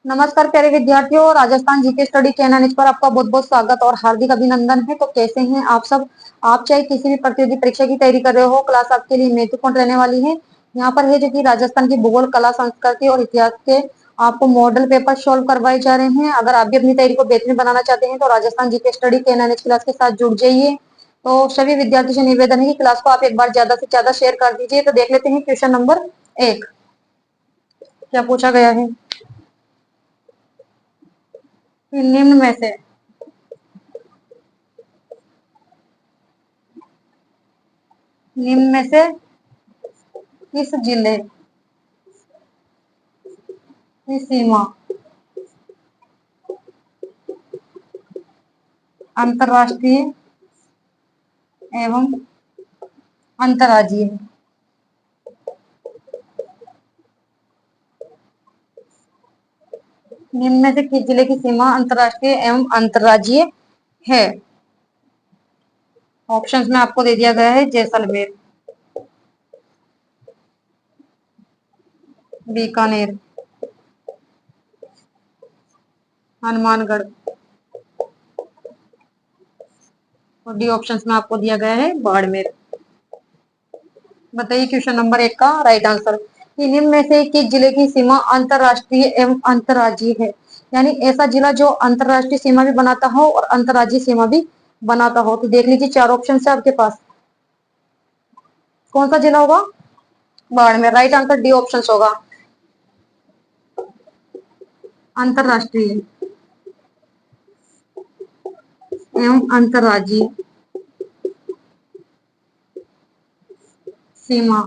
नमस्कार प्यारे विद्यार्थियों, राजस्थान जीके स्टडी चैनल पर आपका बहुत बहुत स्वागत और हार्दिक अभिनंदन है। तो कैसे हैं आप सब। आप चाहे किसी भी प्रतियोगी परीक्षा की तैयारी कर रहे हो, क्लास आपके लिए महत्वपूर्ण रहने वाली है। यहाँ पर है जो कि राजस्थान की भूगोल, कला, संस्कृति और इतिहास के आपको मॉडल पेपर सोल्व करवाए जा रहे हैं। अगर आप भी अपनी तैयारी को बेहतरीन बनाना चाहते हैं तो राजस्थान जीके स्टडी के एनएनएच क्लास के साथ जुड़ जाइए। तो सभी विद्यार्थियों से निवेदन है कि क्लास को आप एक बार ज्यादा से ज्यादा शेयर कर दीजिए। तो देख लेते हैं क्वेश्चन नंबर 1 क्या पूछा गया है। निम्न में से किस जिले की सीमा अंतर्राष्ट्रीय एवं अंतर्राज्यीय है। निम्न में से किस जिले की सीमा अंतर्राष्ट्रीय एवं अंतर्राज्यीय है। ऑप्शंस में आपको दे दिया गया है जैसलमेर, बीकानेर, हनुमानगढ़ और डी ऑप्शंस में आपको दिया गया है बाड़मेर। बताइए क्वेश्चन नंबर 1 का राइट आंसर। कि निम्न में से किस जिले की सीमा अंतर्राष्ट्रीय एवं अंतर्राज्यीय है। यानी ऐसा जिला जो अंतर्राष्ट्रीय सीमा भी बनाता हो और अंतर्राज्यीय सीमा भी बनाता हो। तो देख लीजिए, चार ऑप्शन है आपके पास। कौन सा जिला होगा। Barmer. Right answer D option होगा, अंतर्राष्ट्रीय एवं अंतर्राज्यीय सीमा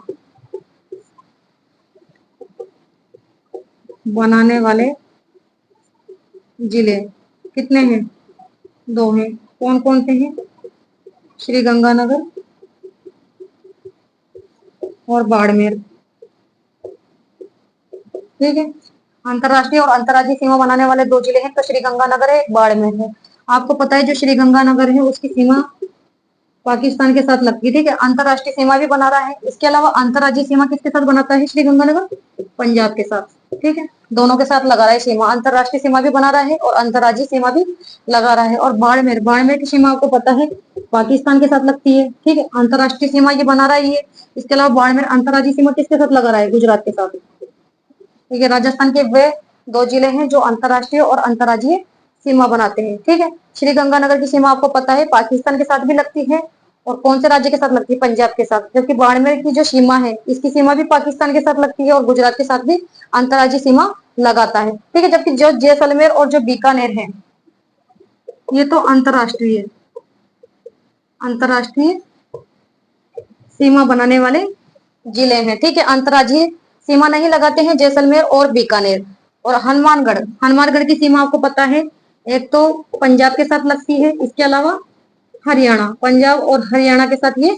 बनाने वाले जिले कितने हैं। 2 हैं। कौन कौन से हैं। श्री गंगानगर और बाड़मेर। ठीक है। अंतर्राष्ट्रीय और अंतर्राज्यीय सीमा बनाने वाले 2 जिले हैं। तो श्री गंगानगर है, एक बाड़मेर है। आपको पता है जो श्री गंगानगर है उसकी सीमा पाकिस्तान के साथ लगती है। ठीक है। अंतर्राष्ट्रीय सीमा भी बना रहा है। इसके अलावा अंतर्राज्यीय सीमा किसके साथ बनाता है श्री गंगानगर। पंजाब के साथ। ठीक है। दोनों के साथ लगा रहा है सीमा। अंतर्राष्ट्रीय सीमा भी बना रहा है और अंतर्राज्यीय सीमा भी लगा रहा है। और बाड़मेर, बाड़मेर की सीमा आपको पता है पाकिस्तान के साथ लगती है। ठीक है। अंतर्राष्ट्रीय सीमा ये बना रहा है ये। इसके अलावा बाड़मेर अंतर्राज्यीय सीमा किसके साथ लगा रहा है, गुजरात के साथ। ठीक है। राजस्थान के वे 2 जिले हैं जो अंतर्राष्ट्रीय और अंतर्राज्यीय सीमा बनाते हैं। ठीक है। श्री गंगानगर की सीमा आपको पता है पाकिस्तान के साथ भी लगती है और कौन से राज्य के साथ लगती है, पंजाब के साथ। जबकि बाड़मेर की जो सीमा है इसकी सीमा भी पाकिस्तान के साथ लगती है और गुजरात के साथ भी अंतर्राज्यीय सीमा लगाता है। ठीक है। जबकि जो जैसलमेर और जो बीकानेर है ये तो अंतर्राष्ट्रीय अंतर्राष्ट्रीय सीमा बनाने वाले जिले हैं। ठीक है। अंतर्राज्यीय सीमा नहीं लगाते हैं जैसलमेर और बीकानेर। और हनुमानगढ़, हनुमानगढ़ की सीमा आपको पता है एक तो पंजाब के साथ लगती है, इसके अलावा हरियाणा, पंजाब और हरियाणा के साथ ये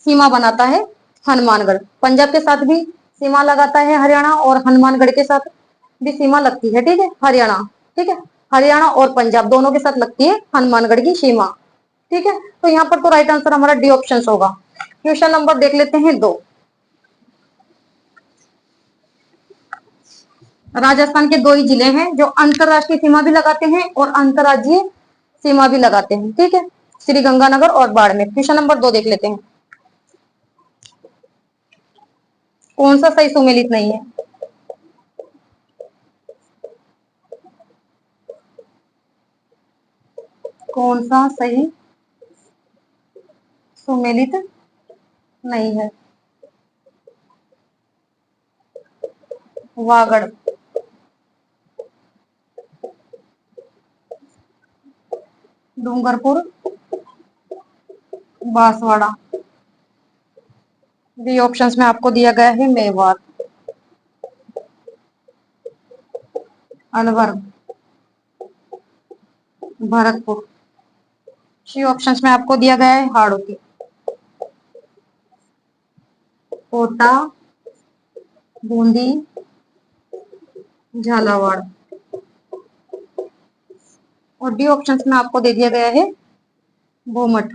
सीमा बनाता है हनुमानगढ़। पंजाब के साथ भी सीमा लगाता है हरियाणा और हनुमानगढ़ के साथ भी सीमा लगती है। ठीक है। हरियाणा, ठीक है, हरियाणा और पंजाब दोनों के साथ लगती है हनुमानगढ़ की सीमा। ठीक है। तो यहाँ पर तो राइट आंसर हमारा डी ऑप्शन होगा। क्वेश्चन नंबर देख लेते हैं 2। राजस्थान के 2 ही जिले हैं जो अंतरराष्ट्रीय सीमा भी लगाते हैं और अंतर्राज्यीय सीमा भी लगाते हैं। ठीक है। श्री गंगानगर और बाड़मेर। क्वेश्चन नंबर 2 देख लेते हैं। कौन सा सही सुमेलित नहीं है। कौन सा सही सुमेलित नहीं है। वागड़, डूंगरपुर, बांसवाड़ा। बी ऑप्शंस में आपको दिया गया है मेवात, अलवर, भरतपुर। सी ऑप्शंस में आपको दिया गया है हाड़ौती, कोटा, बूंदी, झालावाड़। और डी ऑप्शंस में आपको दे दिया गया है भूमठ,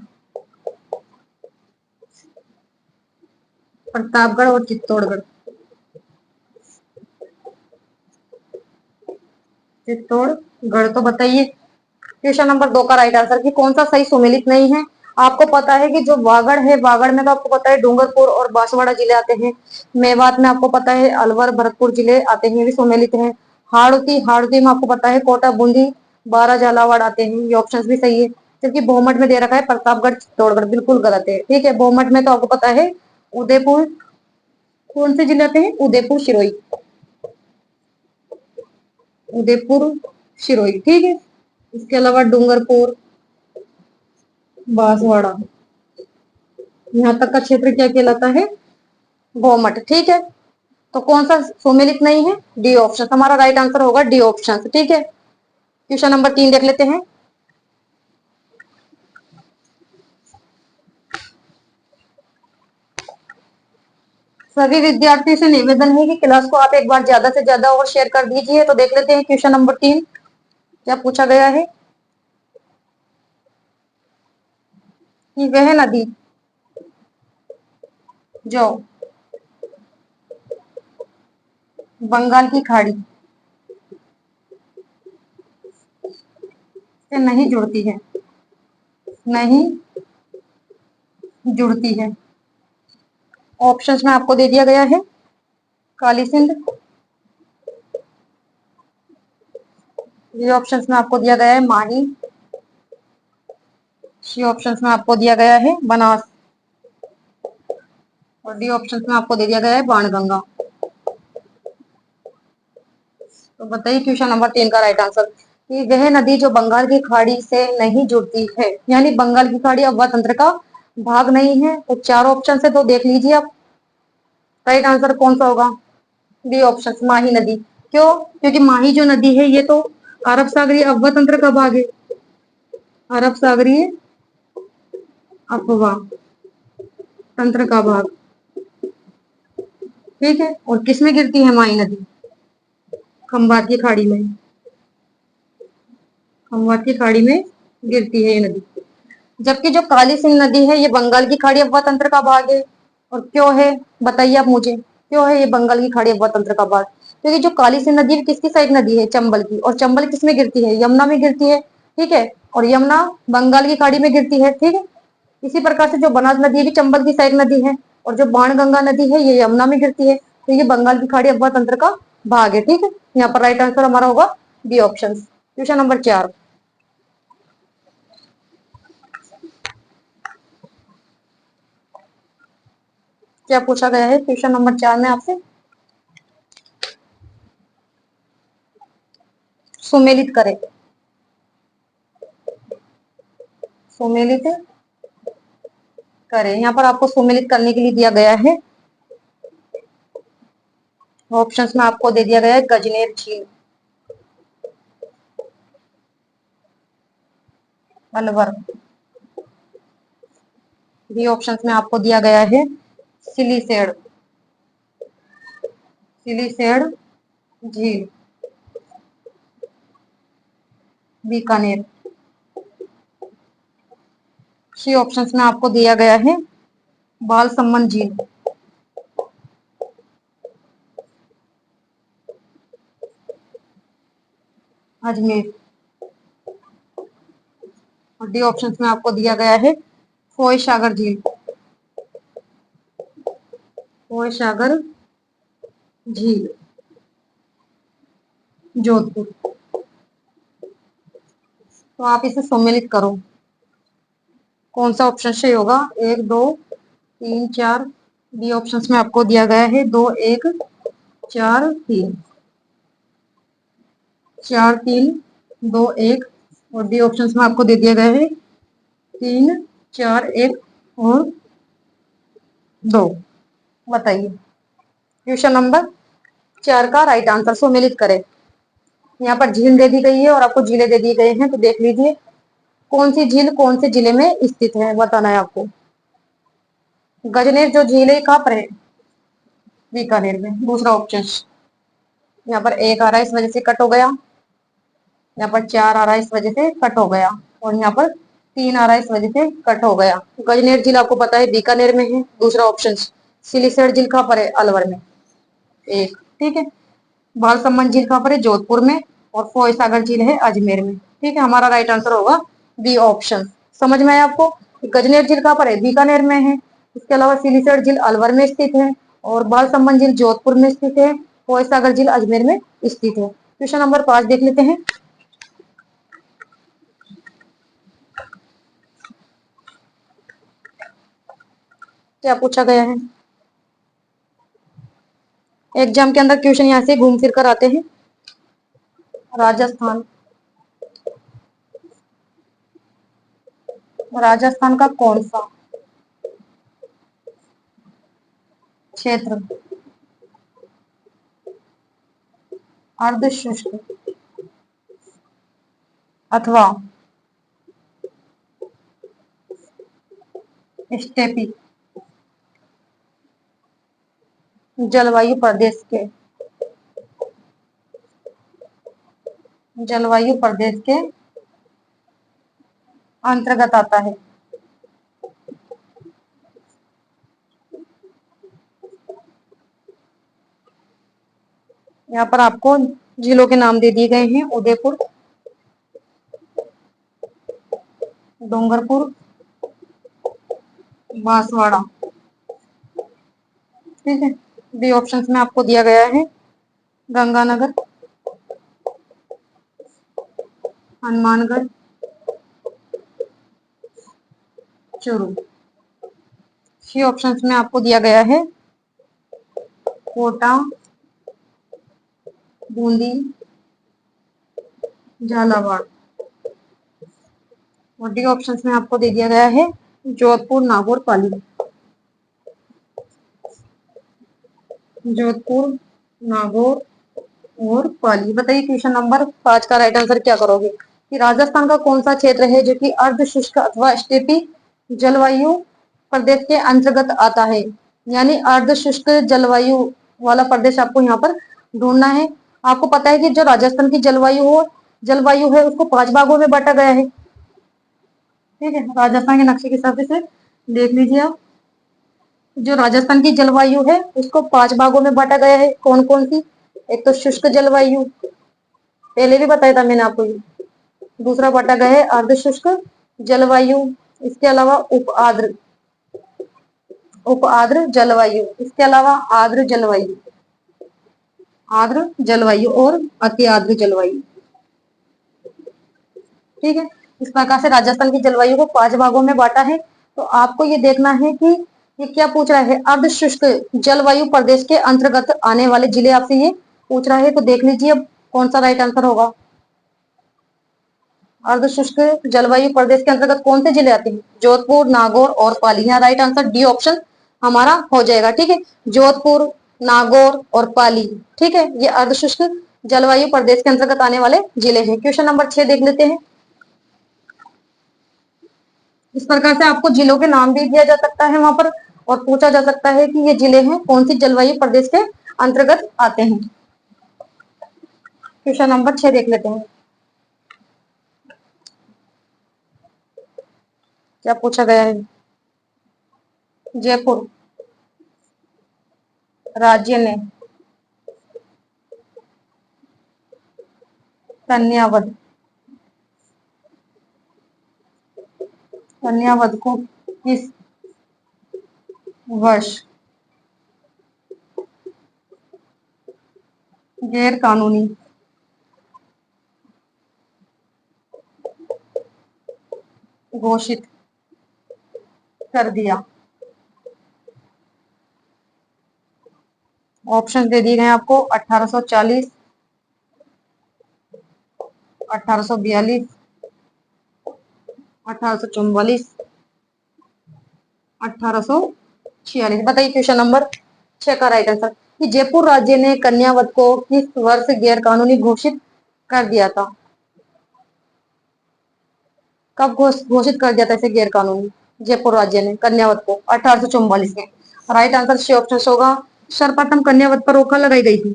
प्रतापगढ़ और चित्तौड़गढ़। चित्तौड़गढ़। तो बताइए क्वेश्चन नंबर 2 का राइट आंसर कि कौन सा सही सुमेलित नहीं है। आपको पता है कि जो वागड़ है, वागड़ में तो आपको पता है डूंगरपुर और बांसवाड़ा जिले आते हैं। मेवात में आपको पता है अलवर भरतपुर जिले आते हैं, ये भी सुमेलित है। हाड़ौती, हाड़ौती में आपको पता है कोटा बूंदी बारह झालावाड़ आते हैं, ये ऑप्शन भी सही है। जबकि बहुमत में दे रखा है प्रतापगढ़ चित्तौड़गढ़, बिल्कुल गलत है। ठीक है, बहुमत में तो आपको पता है उदयपुर, कौन से जिले आते हैं, उदयपुर सिरोही, उदयपुर सिरोही। ठीक है, इसके अलावा डूंगरपुर बांसवाड़ा, यहाँ तक का क्षेत्र क्या कहलाता है, गोमट। ठीक है, तो कौन सा सुमेलित नहीं है, डी ऑप्शन हमारा राइट आंसर होगा, डी ऑप्शन। ठीक है, क्वेश्चन नंबर 3 देख लेते हैं। सभी विद्यार्थियों से निवेदन है कि क्लास को आप एक बार ज्यादा से ज्यादा और शेयर कर दीजिए। तो देख लेते हैं क्वेश्चन नंबर 3 क्या पूछा गया है कि वह नदी जो बंगाल की खाड़ी से नहीं जुड़ती है, नहीं जुड़ती है, ऑप्शंस में आपको दे दिया गया है काली सिंध, ये ऑप्शंस में आपको दिया गया है माही, सी ऑप्शंस में आपको दिया गया है बनास, और डी ऑप्शंस में आपको दे दिया गया है बाणगंगा। तो बताइए क्वेश्चन नंबर 3 का राइट आंसर कि वह नदी जो बंगाल की खाड़ी से नहीं जुड़ती है, यानी बंगाल की खाड़ी अववाह तंत्र का भाग नहीं है। तो चार ऑप्शन से तो देख लीजिए आप राइट आंसर कौन सा होगा, बी ऑप्शन माही नदी। क्यों, क्योंकि माही जो नदी है ये तो अरब सागरीय अववाह तंत्र का भाग है, अरब सागरीय अववाह तंत्र का भाग। ठीक है, और किसमें गिरती है माही नदी, खंबात की खाड़ी में, खंबात की खाड़ी में गिरती है ये नदी। जबकि जो काली सिंध नदी है ये बंगाल की खाड़ी अववाह तंत्र का भाग है। और क्यों है, बताइए आप मुझे, क्यों है ये बंगाल की खाड़ी अववाह तंत्र का भाग, क्योंकि जो काली सिंध नदी है किसकी साइड नदी है, चंबल की, और चंबल किसमें गिरती है, यमुना में गिरती है। ठीक है, और यमुना बंगाल की खाड़ी में गिरती है। ठीक है, इसी प्रकार से जो बनास नदी भी चंबल की साइड नदी है, और जो बाणगंगा नदी है ये यमुना में गिरती है। तो ये बंगाल की खाड़ी अववाह तंत्र का भाग है। ठीक है, यहाँ पर राइट आंसर हमारा होगा बी ऑप्शन। क्वेश्चन नंबर 4 क्या पूछा गया है क्वेश्चन नंबर 4 में आपसे, सुमेलित करें, सुमेलित करें। यहाँ पर आपको सुमेलित करने के लिए दिया गया है, ऑप्शंस में आपको दे दिया गया है गजनेर झील, अलवर, बी ऑप्शंस में आपको दिया गया है सिलीसेड, सिलीसेड झील, बीकानेर, सी ऑप्शंस में आपको दिया गया है बाल सम्मन झील, अजमेर, और डी ऑप्शंस में आपको दिया गया है फोय सागर झील, फोय सागर झील, जोधपुर। तो आप इसे सम्मिलित करो, कौन सा ऑप्शन सही होगा, 1 2 3 4, बी ऑप्शंस में आपको दिया गया है 2 1 4 3, 4 3 2 1, और डी ऑप्शंस में आपको दे दिया गया है 3 4 1 और 2। बताइए क्वेश्चन नंबर 4 का राइट आंसर सम्मिलित करें। यहाँ पर झील दे दी गई है और आपको जिले दे दिए गए हैं, तो देख लीजिए कौन सी झील कौन से जिले में स्थित है, बताना है आपको। गजनेर जो झील है कहाँ पर है, बीकानेर में, दूसरा ऑप्शन। यहाँ पर 1 आ रहा है इस वजह से कट हो गया, यहाँ पर 4 आ रहा है इस वजह से कट हो गया, और यहाँ पर 3 आ रहा है इस वजह से कट हो गया। गजनेर झील आपको पता है बीकानेर में है, दूसरा ऑप्शन। सिलीसर झील कहाँ पर है, अलवर में, 1। ठीक है, बाल सम्मन झील कहाँ पर है, जोधपुर में, और फोय सागर झील है अजमेर में। ठीक है, हमारा राइट आंसर होगा बी ऑप्शन। समझ में आया आपको? गजनेर झील कहाँ पर है? बीकानेर में है। इसके अलावा सिलीसर झील अलवर में स्थित है और बालसमंद झील जोधपुर में स्थित है। फोय सागर झील अजमेर में स्थित है। क्वेश्चन नंबर 5 देख लेते हैं। क्या पूछा गया है? एग्जाम के अंदर क्वेश्चन यहाँ से घूम फिर कर आते हैं। राजस्थान, राजस्थान का कौन सा क्षेत्र अर्ध शुष्क अथवा स्टेपी जलवायु प्रदेश के अंतर्गत आता है? यहाँ पर आपको जिलों के नाम दे दिए गए हैं। उदयपुर, डूंगरपुर, बांसवाड़ा। ठीक है, बी ऑप्शन में आपको दिया गया है गंगानगर, हनुमानगढ़, चूरू। सी ऑप्शन में आपको दिया गया है कोटा, बूंदी, झालावाड़। और डी ऑप्शन में आपको दे दिया गया है जोधपुर, नागौर, पाली। जोधपुर, नागौर और पाली। बताइए क्वेश्चन नंबर 5 का राइट आंसर क्या करोगे कि राजस्थान का कौन सा क्षेत्र है जो कि अर्ध शुष्क अथवा स्टेपी जलवायु प्रदेश के अंतर्गत आता है? यानी अर्ध शुष्क जलवायु वाला प्रदेश आपको यहाँ पर ढूंढना है। आपको पता है कि जो राजस्थान की जलवायु है उसको 5 भागों में बांटा गया है। ठीक है, राजस्थान के नक्शे के हिसाब से देख लीजिए आप। जो राजस्थान की जलवायु है उसको 5 भागों में बांटा गया है। कौन कौन सी? एक तो शुष्क जलवायु, पहले भी बताया था मैंने आपको ये। दूसरा बांटा गया है अर्ध शुष्क जलवायु। इसके अलावा उप आर्द्र जलवायु। इसके अलावा आर्द्र जलवायु और अति आर्द्र जलवायु। ठीक है, इस प्रकार से राजस्थान की जलवायु को 5 भागों में बांटा है। तो आपको ये देखना है कि ये क्या पूछ रहा है। अर्ध शुष्क जलवायु प्रदेश के अंतर्गत आने वाले जिले आपसे ये पूछ रहा है। तो देख लीजिए अब कौन सा राइट आंसर होगा। अर्ध शुष्क जलवायु प्रदेश के अंतर्गत कौन से जिले आते हैं? जोधपुर, नागौर और पाली। यहाँ राइट आंसर डी ऑप्शन हमारा हो जाएगा। ठीक है, जोधपुर, नागौर और पाली। ठीक है, ये अर्ध शुष्क जलवायु प्रदेश के अंतर्गत आने वाले जिले हैं। क्वेश्चन नंबर 6 देख लेते हैं। इस प्रकार से आपको जिलों के नाम भी दिया जा सकता है वहां पर और पूछा जा सकता है कि ये जिले हैं कौन सी जलवायु प्रदेश के अंतर्गत आते हैं। क्वेश्चन नंबर 6 देख लेते हैं। क्या पूछा गया है? जयपुर राज्य ने कन्यावध को किस वर्ष गैर कानूनी घोषित कर दिया? ऑप्शन दे दिए गए आपको 1840, 1842, 1844, 1846। बताइए क्वेश्चन नंबर 6 का राइट आंसर कि जयपुर राज्य ने कन्यावध को किस वर्ष गैर कानूनी घोषित कर दिया था? कब घोषित कर दिया था इसे गैर कानूनी? जयपुर राज्य ने कन्यावध को 1844 में। राइट आंसर सी ऑप्शन होगा। सर्वप्रथम कन्यावध पर रोक लगाई गई थी?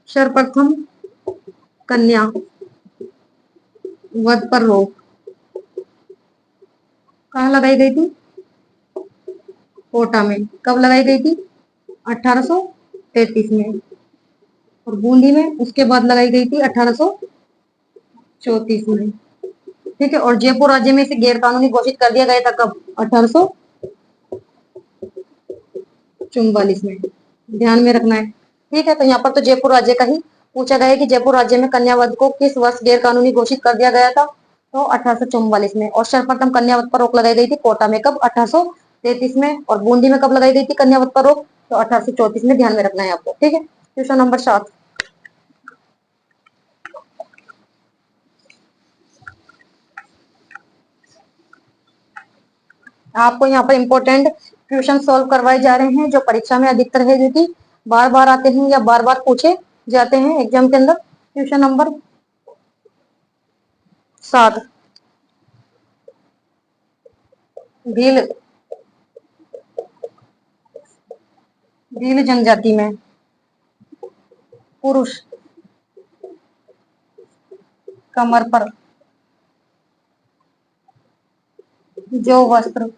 सर्वप्रथम कन्या वध पर रोक कहाँ लगाई गई थी? कोटा में। कब लगाई गई थी? 1833 में। और बूंदी में उसके बाद लगाई गई थी 1834 में। ठीक है, और जयपुर राज्य में इसे गैर कानूनी घोषित कर दिया गया था कब? 1844 में। ध्यान में रखना है। ठीक है, तो यहाँ पर तो जयपुर राज्य का ही पूछा गया है कि जयपुर राज्य में कन्यावध को किस वर्ष गैर कानूनी घोषित कर दिया गया था? तो 1844 में। और सर्वप्रथम कन्यावध पर रोक लगाई गई थी कोटा में कब? 1833 में। और बूंदी में कब लगाई गई थी कन्यावध पर रोक? तो 1834 में। ध्यान में रखना है आपको। ठीक है, क्वेश्चन नंबर 7। आपको यहाँ पर इंपॉर्टेंट क्वेश्चन सॉल्व करवाए जा रहे हैं जो परीक्षा में अधिकतर है, जो कि बार बार आते हैं या बार बार पूछे जाते हैं एग्जाम के अंदर। Question number 7। भील भील जनजाति में पुरुष कमर पर जो वस्त्र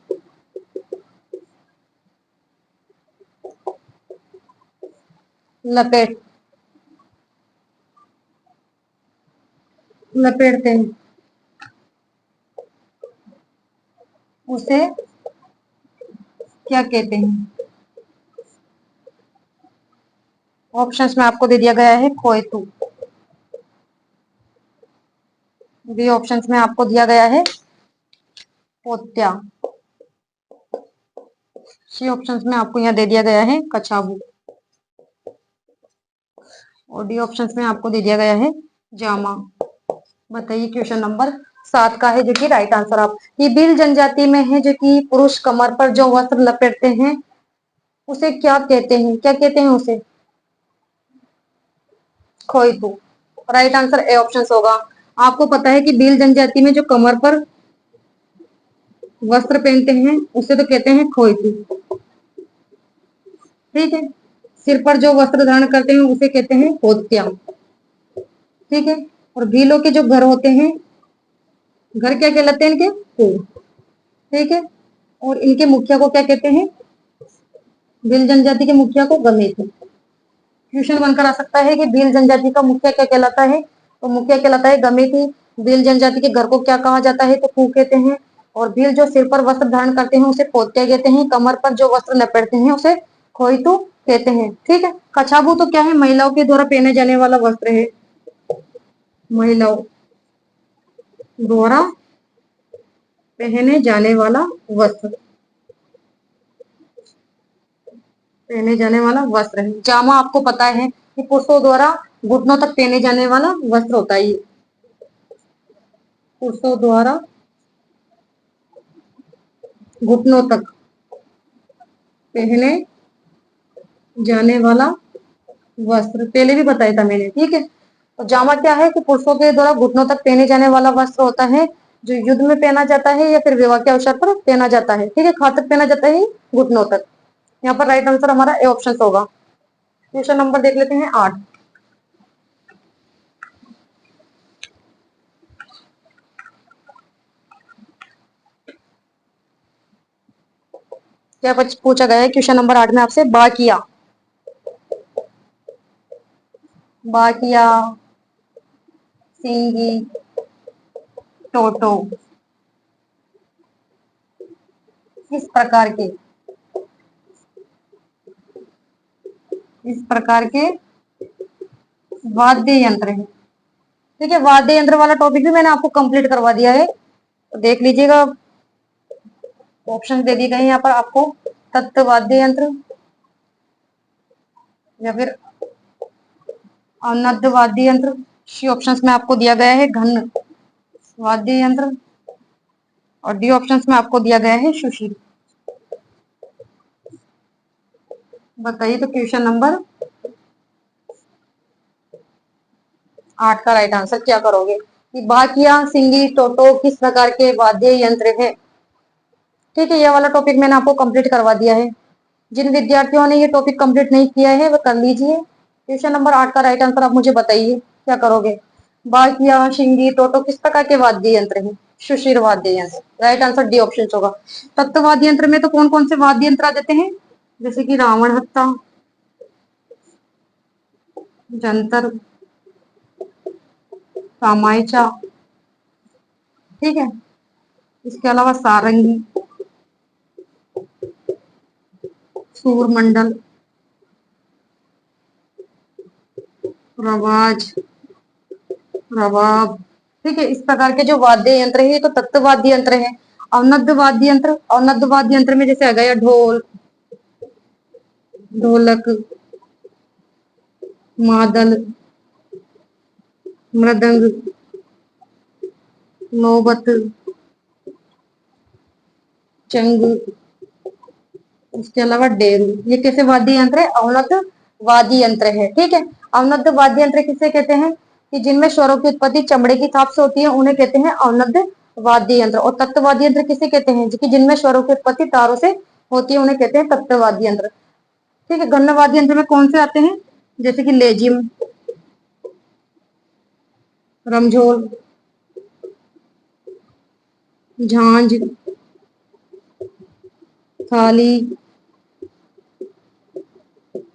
लपेट लपेटते हैं उसे क्या कहते हैं? ऑप्शंस में आपको दे दिया गया है खोएतू। बी ऑप्शंस में आपको दिया गया है पोत्या। सी ऑप्शंस में आपको यहाँ दे दिया गया है कछाबू। और डी ऑप्शंस में आपको दे दिया गया है जामा। बताइए क्वेश्चन नंबर 7 का है जो कि राइट आंसर आप ये भील जनजाति में है जो कि पुरुष कमर पर जो वस्त्र लपेटते हैं उसे क्या कहते हैं? क्या कहते हैं उसे? खोइतू। राइट आंसर ए ऑप्शन होगा। आपको पता है कि भील जनजाति में जो कमर पर वस्त्र पहनते हैं उसे तो कहते हैं खोइतू। ठीक है, सिर पर जो वस्त्र धारण करते हैं उसे कहते हैं पोत्या। ठीक है, और भीलों के जो घर होते हैं, घर क्या कहलाते हैं इनके? कुल। ठीक है, और इनके मुखिया को क्या कहते हैं? भील जनजाति के मुखिया को गमेती। क्वेश्चन बनकर आ सकता है कि भील जनजाति का मुखिया क्या कहलाता है? तो मुखिया कहलाता है गमेती। भील जनजाति के घर को क्या कहा जाता है? तो कू कहते हैं। और भील जो सिर पर वस्त्र धारण करते हैं उसे पोत्या कहते हैं। कमर पर जो वस्त्र लपेटते हैं उसे खोइतू कहते हैं। ठीक है, कछाबू तो क्या है? महिलाओं के द्वारा पहने जाने वाला वस्त्र है। महिलाओं द्वारा पहने जाने वाला वस्त्र, पहने जाने वाला वस्त्र है। जामा आपको पता है कि पुरुषों द्वारा घुटनों तक पहने जाने वाला वस्त्र होता है। पुरुषों द्वारा घुटनों तक पहने जाने वाला वस्त्र पहले भी बताया था मैंने। ठीक है, तो जामा क्या है कि पुरुषों के द्वारा घुटनों तक पहने जाने वाला वस्त्र होता है जो युद्ध में पहना जाता है या फिर विवाह के अवसर पर पहना जाता है। ठीक है, कहाँ तक पहना जाता है? घुटनों तक। यहाँ पर राइट आंसर हमारा ए ऑप्शन होगा। क्वेश्चन नंबर देख लेते हैं 8। क्या पूछा गया है क्वेश्चन नंबर 8 में आपसे? बाकिया। बाकिया, सिंगी, टोटो किस प्रकार के इस प्रकार के वाद्य यंत्र है। ठीक है, वाद्य यंत्र वाला टॉपिक भी मैंने आपको कंप्लीट करवा दिया है, तो देख लीजिएगा। ऑप्शन दे दिए गए हैं यहाँ पर आपको। तत्व वाद्य यंत्र या फिर अनद्ध वाद्य यंत्र। सी ऑप्शंस में आपको दिया गया है घन वाद्य यंत्र। और डी ऑप्शंस में आपको दिया गया है सुशील। बताइए तो क्वेश्चन नंबर 8 का राइट आंसर क्या करोगे? कि बाकिया, सिंगी, टोटो किस प्रकार के वाद्य यंत्र है। ठीक है, ये वाला टॉपिक मैंने आपको कंप्लीट करवा दिया है। जिन विद्यार्थियों ने ये टॉपिक कंप्लीट नहीं किया है वो कर लीजिए। क्वेश्चन नंबर 8 का राइट आंसर आप मुझे बताइए क्या करोगे? बाकिया, शिंगी, टोटो किस प्रकार के वाद्य यंत्र हैं? सुशिर वाद्य यंत्र। राइट आंसर डी ऑप्शन होगा। तत्व वाद्य यंत्र में तो कौन कौन से वाद्य यंत्र आ जाते हैं? जैसे कि रावण हत्था, जंतर कामायचा, ठीक है। इसके अलावा सारंगी, सूरमंडल, रवाज, रवाब, ठीक है। इस प्रकार के जो वाद्य यंत्र है ये तो तत्व वाद्य यंत्र है। अवनद्य वाद्य यंत्र, अवनद्य वाद्य यंत्र में जैसे आ गया ढोल, ढोलक, मादल, मृदंग, नौबत, चंग, इसके अलावा डेरू। ये कैसे वाद्य यंत्र है? अवनद्य वाद्य यंत्र है, ठीक है। अवनद्य वाद्य यंत्र किसे कहते हैं? कि जिनमें स्वरों की उत्पत्ति चमड़े की थाप से होती है उन्हें कहते हैं अवनद्य वाद्य यंत्र। और तत्व वाद्य यंत्र किसे कहते हैं? कि जिनमें स्वरों की उत्पत्ति तारों से होती है उन्हें कहते हैं तत्व वाद्य यंत्र, ठीक है। गण वाद्य यंत्र में कौन से आते हैं? जैसे कि लेजिम, रमझोल, झांझ, थाली,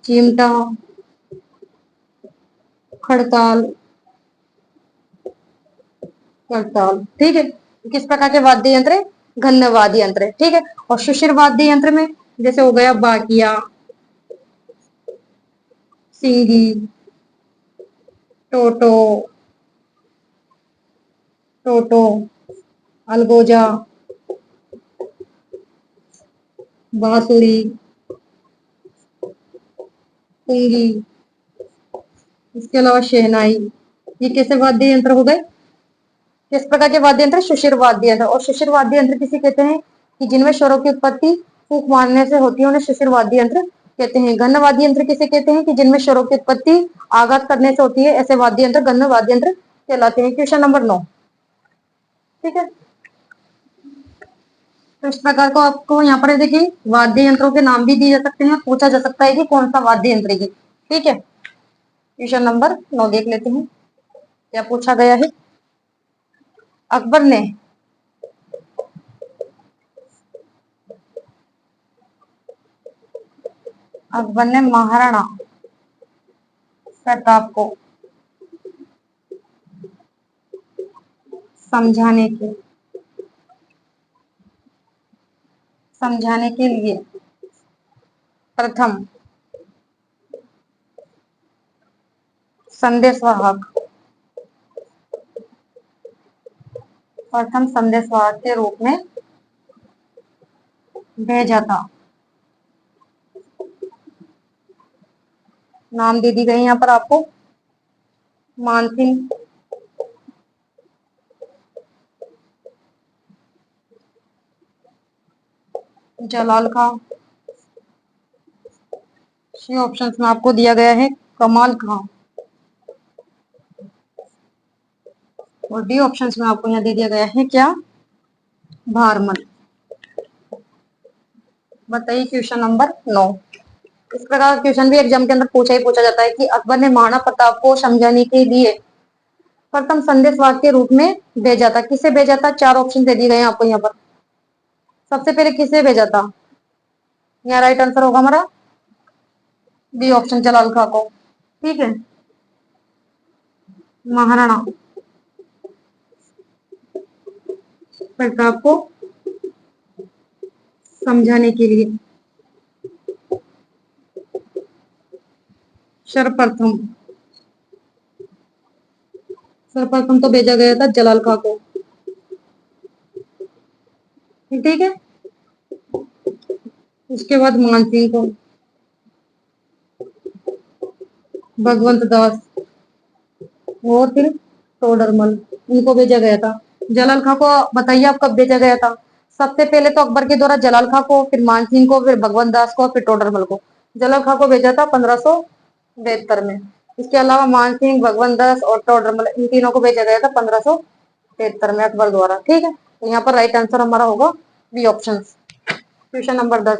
चिमटा, खड़ताल, करताल, ठीक है। किस प्रकार के वाद्य यंत्र है? घन्न वाद्य यंत्र है, ठीक है। और शिशिर वाद्य यंत्र में जैसे हो गया बाकिया, सिंगी, टोटो, टोटो, अलगोजा, बांसुरी, पुंगी, इसके अलावा शहनाई। ये कैसे वाद्य यंत्र हो गए? किस प्रकार के वाद्य यंत्र? शिशिर वाद्य यंत्र। और शिशिर वाद्य यंत्र किसे कहते हैं? कि जिनमें स्वरों की उत्पत्ति फूंक मारने से होती है उन्हें शिशिर वाद्य यंत्र कहते हैं। घन वाद्य यंत्र किसे कहते हैं? कि जिनमें स्वरों की उत्पत्ति आघात करने से होती है ऐसे वाद्य यंत्र घन वाद्य यंत्र कहलाते हैं। क्वेश्चन नंबर 9, ठीक है। तो इस प्रकार को आपको यहाँ पर देखिए वाद्य यंत्रों के नाम भी दिए जा सकते हैं, पूछा जा सकता है कि कौन सा वाद्य यंत्र है, ठीक है। क्वेश्चन नंबर 9 देख लेते हैं क्या पूछा गया है। अकबर ने महाराणा प्रताप को समझाने के लिए प्रथम संदेशवाहक के रूप में भेजा था। नाम दे दी गई यहाँ पर आपको, मानसिंह, जलाल खां, सी ऑप्शन में आपको दिया गया है कमाल खां, और डी ऑप्शन में आपको यहाँ दे दिया गया है क्या? भारमल। बताइए क्वेश्चन नंबर 9। इस प्रकार का क्वेश्चन भी एग्जाम के अंदर पूछा ही पूछा जाता है कि अकबर ने महाराणा प्रताप को समझाने के लिए प्रथम संदेश वाक्य के रूप में भेजा था। किसे भेजा था? 4 ऑप्शन दे दिए गए हैं आपको यहाँ पर। सबसे पहले किसे भेजा था? यहाँ राइट आंसर होगा हमारा बी ऑप्शन, जलाल खां को, ठीक है। महाराणा प्रताप को समझाने के लिए सर्वप्रथम सर्वप्रथम तो भेजा गया था जलाल खां को, ठीक है। उसके बाद मानसिंह को, भगवंत दास, और फिर टोडरमल, इनको भेजा गया था। जलाल खां को बताइए आप कब भेजा गया था? सबसे पहले तो अकबर के द्वारा जलाल खां को, फिर मानसिंह को, फिर भगवंत दास को, फिर टोडरमल को। जलाल खां को भेजा था 1572 में। इसके अलावा मानसिंह, भगवंत दास और टोडरमल इन तीनों को भेजा गया था 1573 में अकबर द्वारा, ठीक है। तो यहाँ पर राइट आंसर हमारा होगा बी ऑप्शन। क्वेश्चन नंबर 10,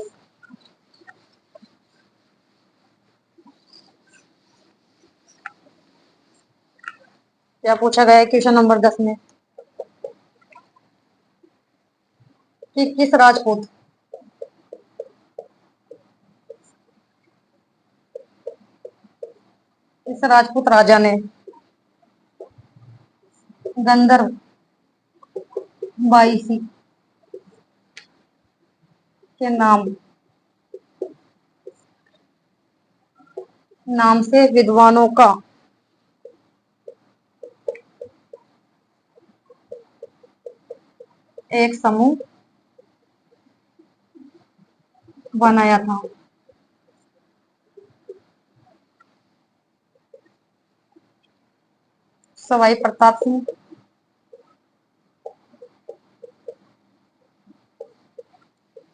क्या पूछा गया है क्वेश्चन नंबर 10 में? कि किस राजपूत इस राजपूत राजा ने गंधर्व बाईसी के नाम से विद्वानों का एक समूह बनाया था। सवाई प्रताप सिंह,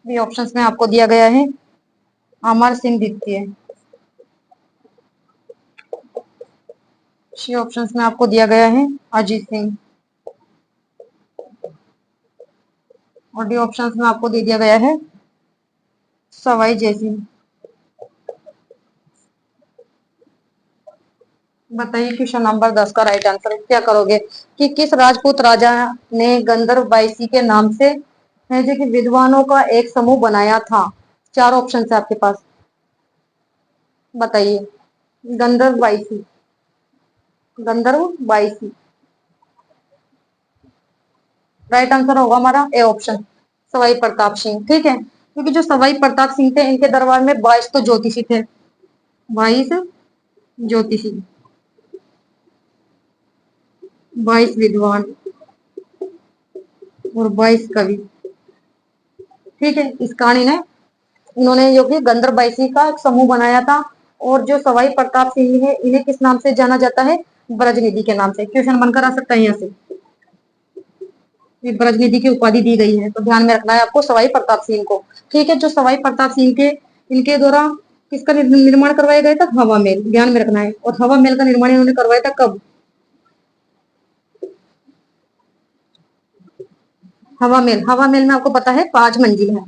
ये ऑप्शंस में आपको दिया गया है। अमर सिंह द्वितीय, सी ऑप्शंस में आपको दिया गया है अजीत सिंह, और डी ऑप्शंस में आपको दे दिया गया है सवाई जयसिंह। बताइए क्वेश्चन नंबर 10 का राइट आंसर क्या करोगे कि किस राजपूत राजा ने गंधर्व बाईसी के नाम से है जो कि विद्वानों का एक समूह बनाया था। चार ऑप्शन है आपके पास, बताइए। गंधर्व बाईसी, गंधर्व बाईसी, राइट आंसर होगा हमारा ए ऑप्शन, सवाई प्रताप सिंह। ठीक है, क्योंकि जो सवाई प्रताप सिंह थे इनके दरबार में 22 तो ज्योतिषी थे, 22 ज्योतिषी, 22 विद्वान और 22 कवि। ठीक है, इस कहानी ने इन्होंने जो कि गंधर्व बाईसी का एक समूह बनाया था। और जो सवाई प्रताप सिंह है इन्हें किस नाम से जाना जाता है, ब्रजनिधि के नाम से। क्वेश्चन बनकर आ सकता है यहाँ से, ब्रजनिधि की उपाधि दी गई है, तो ध्यान में रखना है आपको सवाई प्रताप सिंह को। ठीक है, जो सवाई प्रताप सिंह के इनके द्वारा किसका निर्माण करवाया गया था, हवा महल, ध्यान में रखना है। और हवा महल का निर्माण इन्होंने करवाया था कब, हवा महल, हवा महल में आपको पता है 5 मंजिल है।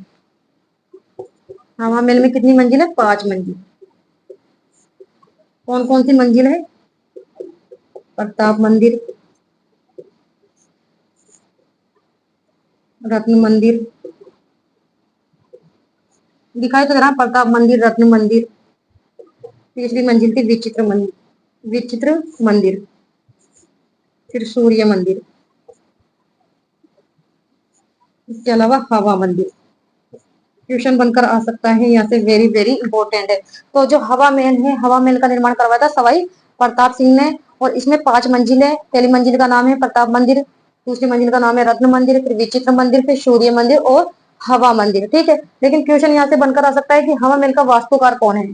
हवा महल में कितनी मंजिल है, 5 मंजिल। कौन कौन सी मंजिल है, प्रताप मंदिर, रत्न मंदिर, दिखाई तो रहा प्रताप मंदिर, रत्न मंदिर, तीसरी मंजिल थी विचित्र मंदिर, विचित्र मंदिर, फिर सूर्य मंदिर, इसके अलावा हवा मंदिर। क्वेश्चन बनकर आ सकता है यहाँ से, वेरी वेरी इंपॉर्टेंट है। तो जो हवा महल है, हवा महल का निर्माण करवाया था सवाई प्रताप सिंह ने। और इसमें 5 मंजिल है। पहली मंजिल का नाम है प्रताप मंदिर, दूसरी मंजिल का नाम है रत्न मंदिर, फिर विचित्र मंदिर, फिर सूर्य मंदिर और हवा मंदिर। ठीक है, लेकिन क्वेश्चन यहाँ से बनकर आ सकता है कि हवा महल का वास्तुकार कौन है,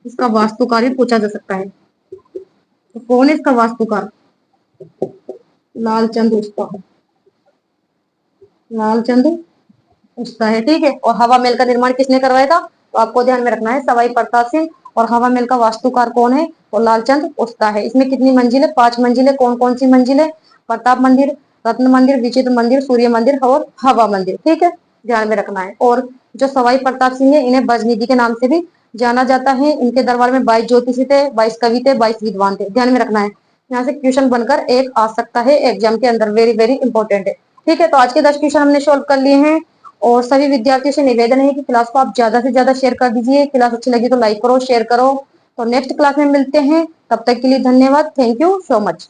इसका वास्तुकार भी पूछा जा सकता है। तो कौन है इसका वास्तुकार, लालचंद उस्ता, लालचंद उस्ता है। ठीक है, और हवा महल का निर्माण किसने करवाया था, तो आपको ध्यान में रखना है सवाई प्रताप सिंह। और हवा महल का वास्तुकार कौन है, और लालचंद उस्ता है। इसमें कितनी मंजिल है, 5 मंजिल है। कौन कौन सी मंजिल है, प्रताप मंदिर, रत्न मंदिर, विचित्र मंदिर, सूर्य मंदिर और हवा मंदिर। ठीक है, ध्यान में रखना है। और जो सवाई प्रताप सिंह है इन्हें ब्रजनिधि के नाम से भी जाना जाता है। इनके दरबार में 22 ज्योतिषी थे, 22 कवि थे, 22 विद्वान थे, ध्यान में रखना है। यहाँ से क्वेश्चन बनकर एक आ सकता है एग्जाम के अंदर, वेरी वेरी इंपॉर्टेंट है। ठीक है, तो आज के 10 क्वेश्चन हमने सोल्व कर लिए हैं। और सभी विद्यार्थियों से निवेदन है कि क्लास को आप ज्यादा से ज्यादा शेयर कर दीजिए। क्लास अच्छी लगी तो लाइक करो, शेयर करो। तो नेक्स्ट क्लास में मिलते हैं, तब तक के लिए धन्यवाद, थैंक यू सो मच।